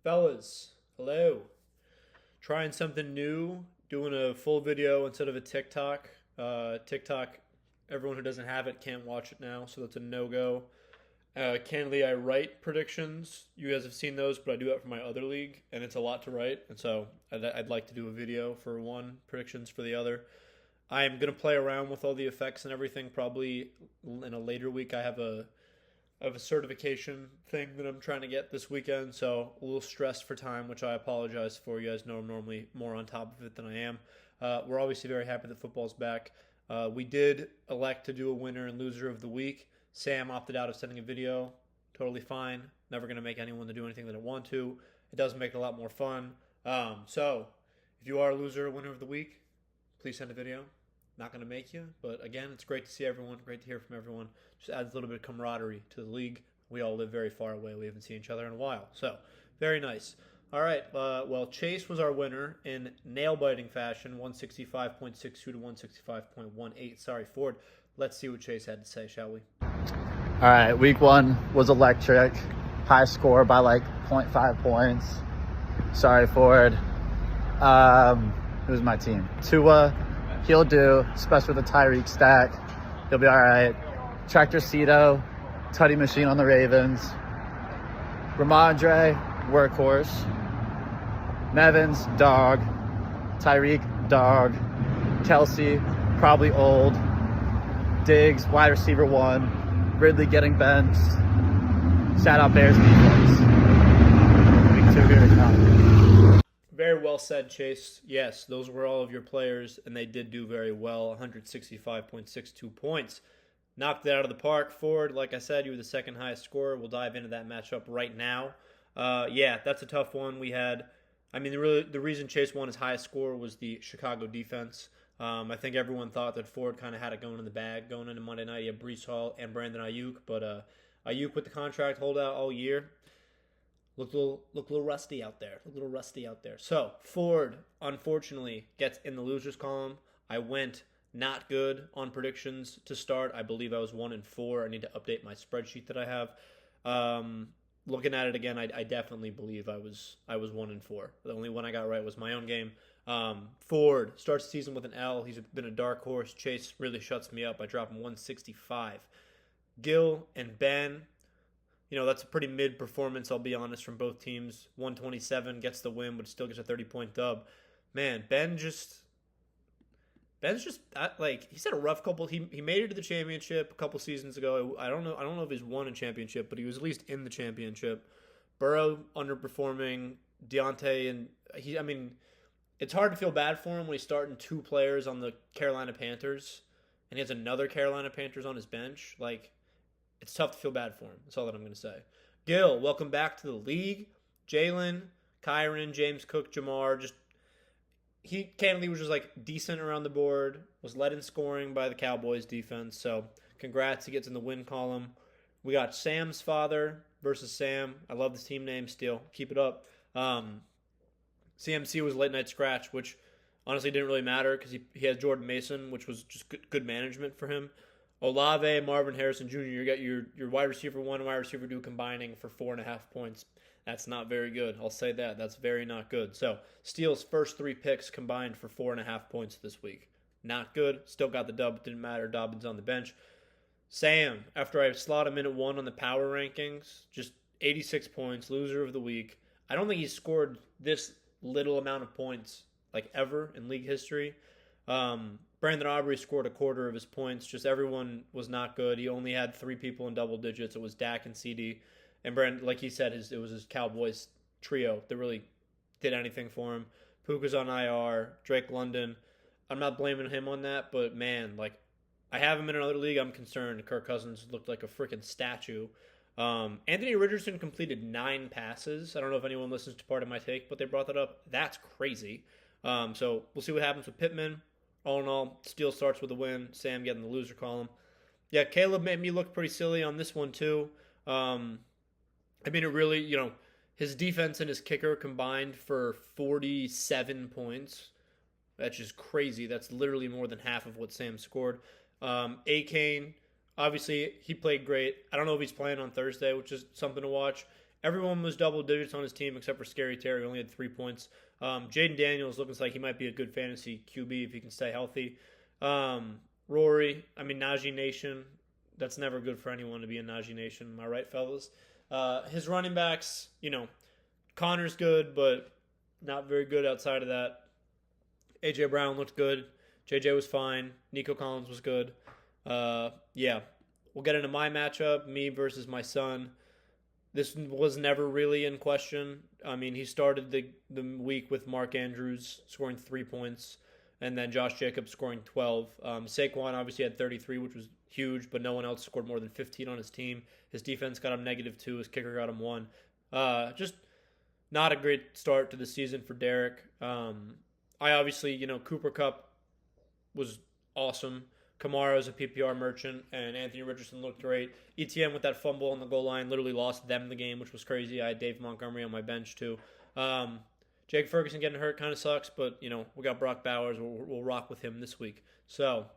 Fellas, hello. Trying something new, doing a full video instead of a TikTok. TikTok, everyone who doesn't have it can't watch it now, so that's a no go. Candidly, I write predictions. You guys have seen those, but I do that for my other league, and it's a lot to write, and so I'd like to do a video for one, predictions for the other. I'm going to play around with all the effects and everything probably in a later week. I have a certification thing that I'm trying to get this weekend, so a little stressed for time, which I apologize for. You guys know I'm normally more on top of it than I am. We're obviously very happy that football's back. We did elect to do a winner and loser of the week. Sam opted out of sending a video. Totally fine. Never going to make anyone to do anything that I want to. It does make it a lot more fun. So, if you are a loser or winner of the week, please send a video. Not going to make you, but again, it's great to see everyone. Great to hear from everyone. Just adds a little bit of camaraderie to the league. We all live very far away. We haven't seen each other in a while. So, very nice. All right. Well, Chase was our winner in nail-biting fashion, 165.62 to 165.18. Sorry, Ford. Let's see what Chase had to say, shall we? All right, week one was electric. High score by like 0.5 points. Sorry, Ford. It was my team. Tua, he'll do, especially with the Tyreek stack. He'll be all right. Tractor Cito, Tutty Machine on the Ravens. Ramondre, workhorse. Nevins, dog. Tyreek, dog. Kelsey, probably old. Diggs, wide receiver one. Ridley getting benched. Shout out Bears defense. Week two here to come. Very well said, Chase. Yes, those were all of your players, and they did do very well. 165.62 points. Knocked it out of the park. Ford, like I said, you were the second highest scorer. We'll dive into that matchup right now. Yeah, that's a tough one. The reason Chase won his highest score was the Chicago defense. I think everyone thought that Ford kind of had it going in the bag going into Monday night. He had Brees Hall and Brandon Ayuk, but Ayuk with the contract holdout all year looked a little rusty out there. So Ford, unfortunately, gets in the losers column. I went not good on predictions to start. I believe I was 1-4. I need to update my spreadsheet that I have. Looking at it again, I definitely believe I was 1-4. The only one I got right was my own game. Ford starts the season with an L. He's been a dark horse. Chase really shuts me up. I drop him 165. Gil and Ben, that's a pretty mid performance, I'll be honest, from both teams. 127 gets the win, but still gets a 30-point dub. Man, Ben's just he's had a rough couple. He made it to the championship a couple seasons ago. I don't know if he's won a championship, but he was at least in the championship. Burrow underperforming. Deontay it's hard to feel bad for him when he's starting two players on the Carolina Panthers, and he has another Carolina Panthers on his bench. It's tough to feel bad for him. That's all that I'm going to say. Gil, welcome back to the league. Jalen, Kyron, James Cook, Jamar, he candidly was just decent around the board, was led in scoring by the Cowboys defense. So congrats, he gets in the win column. We got Sam's father versus Sam. I love this team name still. Keep it up. CMC was late night scratch, which honestly didn't really matter because he had Jordan Mason, which was just good management for him. Olave, Marvin Harrison Jr., you got your wide receiver one and wide receiver two combining for 4.5 points. That's not very good. I'll say that. That's very not good. So, Steele's first three picks combined for 4.5 points this week. Not good. Still got the dub. Didn't matter. Dobbins on the bench. Sam, after I slot him in at 1 on the power rankings, just 86 points, loser of the week. I don't think he's scored this little amount of points ever in league history. Brandon Aubrey scored a quarter of his points. Just everyone was not good. He only had 3 people in double digits. It was Dak and CD. And Brandon, like he said, it was his Cowboys trio that really did anything for him. Puka's on IR. Drake London. I'm not blaming him on that, but man, I have him in another league. I'm concerned. Kirk Cousins looked like a freaking statue. Anthony Richardson completed 9 passes. I don't know if anyone listens to part of my take, but they brought that up. That's crazy. So we'll see what happens with Pittman. All in all, Steele starts with a win. Sam getting the loser column. Yeah, Caleb made me look pretty silly on this one too. It really, his defense and his kicker combined for 47 points. That's just crazy. That's literally more than half of what Sam scored. A-Kane, obviously, he played great. I don't know if he's playing on Thursday, which is something to watch. Everyone was double digits on his team except for Scary Terry, who only had 3 points. Jaden Daniels looks like he might be a good fantasy QB if he can stay healthy. Rory, Najee Nation. That's never good for anyone to be in Najee Nation. Am I right, fellas? His running backs, Connor's good, but not very good outside of that. A.J. Brown looked good. J.J. was fine. Nico Collins was good. Yeah. We'll get into my matchup, me versus my son. This was never really in question. He started the week with Mark Andrews scoring 3 points, and then Josh Jacobs scoring 12. Saquon obviously had 33, which was huge, but no one else scored more than 15 on his team. His defense got him -2. His kicker got him 1. Just not a great start to the season for Derek. I obviously, Cooper Kupp was awesome. Kamara is a PPR merchant, and Anthony Richardson looked great. ETN with that fumble on the goal line literally lost them the game, which was crazy. I had Dave Montgomery on my bench too. Jake Ferguson getting hurt kind of sucks, but we got Brock Bowers. We'll rock with him this week. So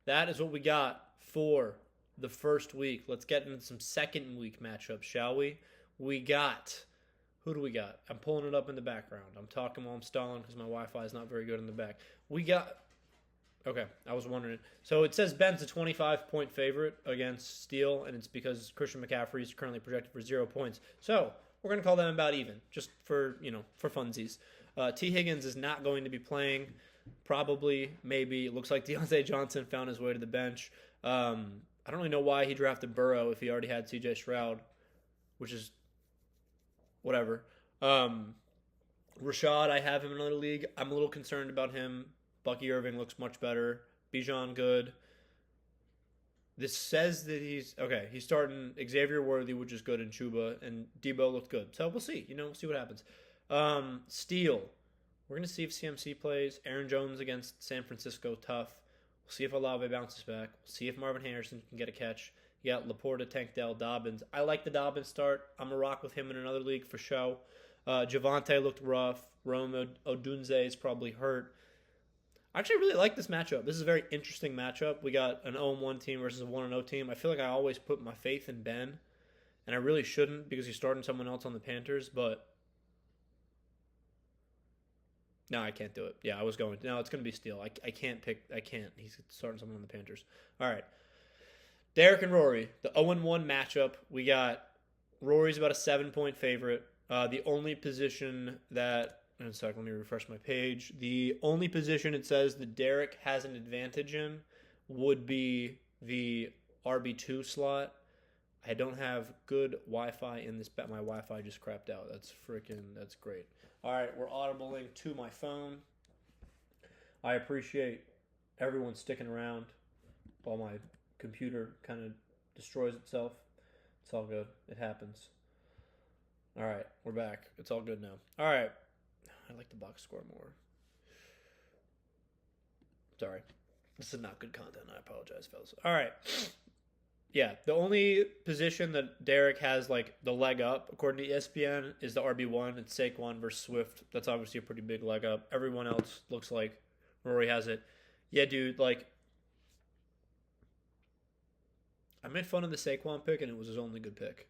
that is what we got for the first week. Let's get into some second week matchups, shall we? Who do we got? I'm pulling it up in the background. I'm talking while I'm stalling because my Wi-Fi is not very good in the back. Okay, I was wondering. So it says Ben's a 25-point favorite against Steele, and it's because Christian McCaffrey is currently projected for 0 points. So we're going to call them about even, just for funsies. T. Higgins is not going to be playing. Probably, maybe. It looks like Deontay Johnson found his way to the bench. I don't really know why he drafted Burrow if he already had C.J. Stroud, which is whatever. Rashad, I have him in another league. I'm a little concerned about him. Bucky Irving looks much better. Bijan good. This says that he's starting Xavier Worthy, which is good, in Chuba, and Debo looked good. So we'll see. We'll see what happens. Steele. We're going to see if CMC plays. Aaron Jones against San Francisco, tough. We'll see if Olave bounces back. We'll see if Marvin Harrison can get a catch. You got Laporta, Tank Dell, Dobbins. I like the Dobbins start. I'm going to rock with him in another league for show. Javonte looked rough. Rome Odunze is probably hurt. I actually really like this matchup. This is a very interesting matchup. We got an 0-1 team versus a 1-0 team. I feel like I always put my faith in Ben, and I really shouldn't because he's starting someone else on the Panthers, but no, I can't do it. Yeah, I was going. No, it's going to be Steele. I can't pick. I can't. He's starting someone on the Panthers. All right. Derek and Rory, the 0-1 matchup. We got Rory's about a 7-point favorite. The only position that... In a second, let me refresh my page. The only position it says that Derek has an advantage in would be the RB2 slot. I don't have good Wi-Fi in this. My Wi-Fi just crapped out. That's great. All right, we're audibling to my phone. I appreciate everyone sticking around while my computer kind of destroys itself. It's all good. It happens. All right, we're back. It's all good now. All right. I like the box score more. Sorry. This is not good content. I apologize, fellas. All right. Yeah, the only position that Derek has, the leg up, according to ESPN, is the RB1. It's Saquon versus Swift. That's obviously a pretty big leg up. Everyone else looks like Rory has it. Yeah, dude, I made fun of the Saquon pick, and it was his only good pick.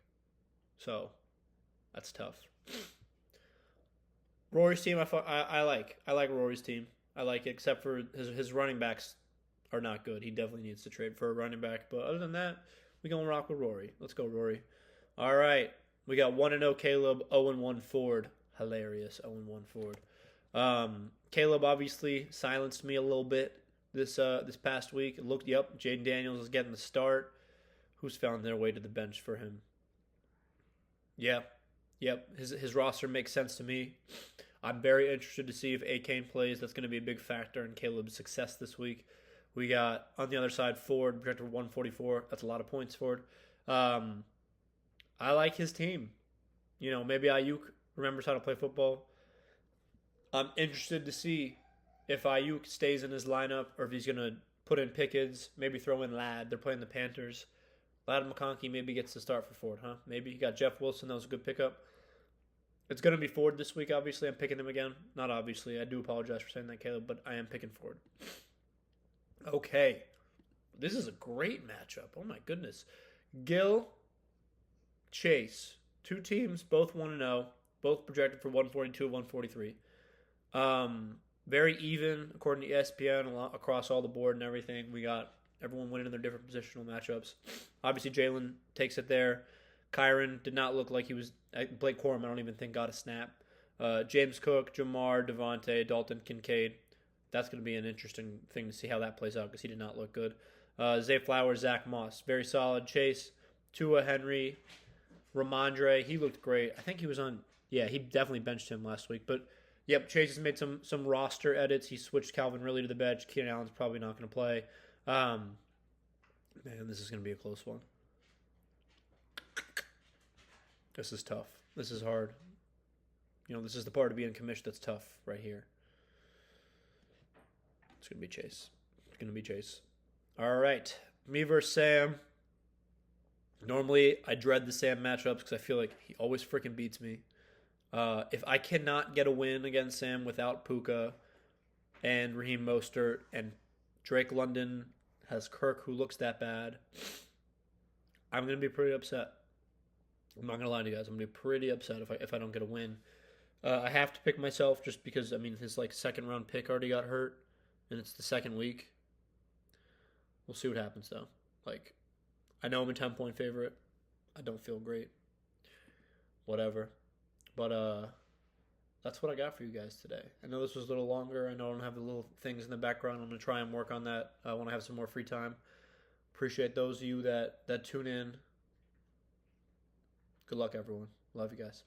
So, that's tough. Rory's team, I like. I like Rory's team. I like it, except for his running backs are not good. He definitely needs to trade for a running back. But other than that, we're going to rock with Rory. Let's go, Rory. All right. We got 1-0 Caleb, 0-1 Ford. Hilarious, 0-1 Ford. Caleb obviously silenced me a little bit this past week. Jaden Daniels is getting the start. Who's found their way to the bench for him? Yep. His roster makes sense to me. I'm very interested to see if Akane plays. That's going to be a big factor in Caleb's success this week. We got, on the other side, Ford, projected 144. That's a lot of points, Ford. I like his team. Maybe Ayuk remembers how to play football. I'm interested to see if Ayuk stays in his lineup or if he's going to put in Pickens, maybe throw in Ladd. They're playing the Panthers. Ladd McConkey maybe gets to start for Ford, huh? Maybe. You got Jeff Wilson. That was a good pickup. It's going to be Ford this week, obviously. I'm picking him again. Not obviously. I do apologize for saying that, Caleb, but I am picking Ford. Okay. This is a great matchup. Oh, my goodness. Gil Chase, Two teams, both 1-0, both projected for 142 and 143. Very even according to ESPN across all the board and everything. We got everyone winning in their different positional matchups. Obviously, Jalen takes it there. Kyron did not look like he was. Blake Corum, I don't even think got a snap. James Cook, Jamar, Devontae, Dalton Kincaid. That's going to be an interesting thing to see how that plays out because he did not look good. Zay Flowers, Zach Moss, very solid. Chase, Tua, Henry, Ramondre, he looked great. I think he was on. Yeah, he definitely benched him last week. But yep, Chase has made some roster edits. He switched Calvin Ridley to the bench. Keenan Allen's probably not going to play. Man, this is going to be a close one. This is tough. This is hard. This is the part of being commissioned that's tough right here. It's going to be Chase. It's going to be Chase. All right. Me versus Sam. Normally, I dread the Sam matchups because I feel like he always freaking beats me. If I cannot get a win against Sam without Puka and Raheem Mostert and Drake London has Kirk who looks that bad, I'm going to be pretty upset. I'm not going to lie to you guys. I'm going to be pretty upset if I don't get a win. I have to pick myself just because, his second round pick already got hurt and it's the second week. We'll see what happens though. I know I'm a 10-point favorite. I don't feel great. Whatever. But that's what I got for you guys today. I know this was a little longer. I know I don't have the little things in the background. I'm going to try and work on that when I have some more free time. Appreciate those of you that tune in. Good luck, everyone. Love you guys.